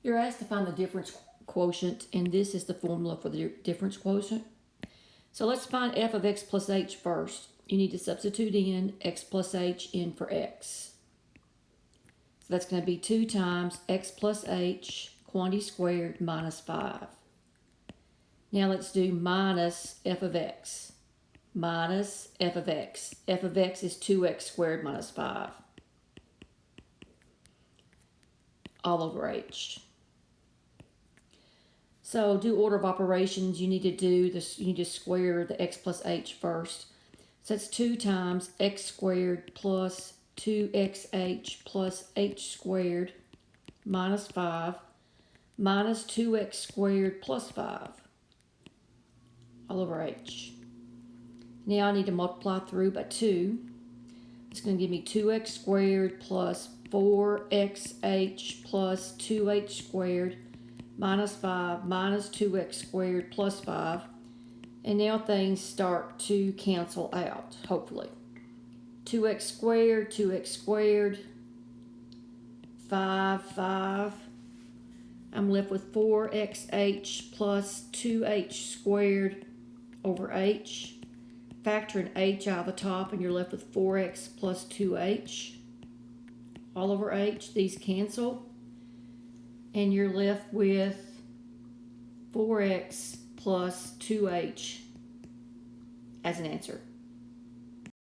You're asked to find the difference quotient, and this is the formula for the difference quotient. So let's find f of x plus h first. You need to substitute in x plus h in for x. So that's going to be 2 times x plus h, quantity squared, minus 5. Now let's do minus f of x. Minus f of x. F of x is 2x squared minus 5. All over h. So do order of operations. You need to do this. You need to square the x plus h first. So that's 2 times x squared plus 2xh plus h squared minus 5 minus 2x squared plus 5 all over h. Now I need to multiply through by 2. It's going to give me 2x squared plus 4xh plus 2h squared minus 5 minus 2x squared plus 5. And now things start to cancel out, hopefully. 2x squared, 5. I'm left with 4xh plus 2h squared over h. Factor an h out of the top and you're left with 4x plus 2h all over h. These cancel. And you're left with 4x plus 2h as an answer.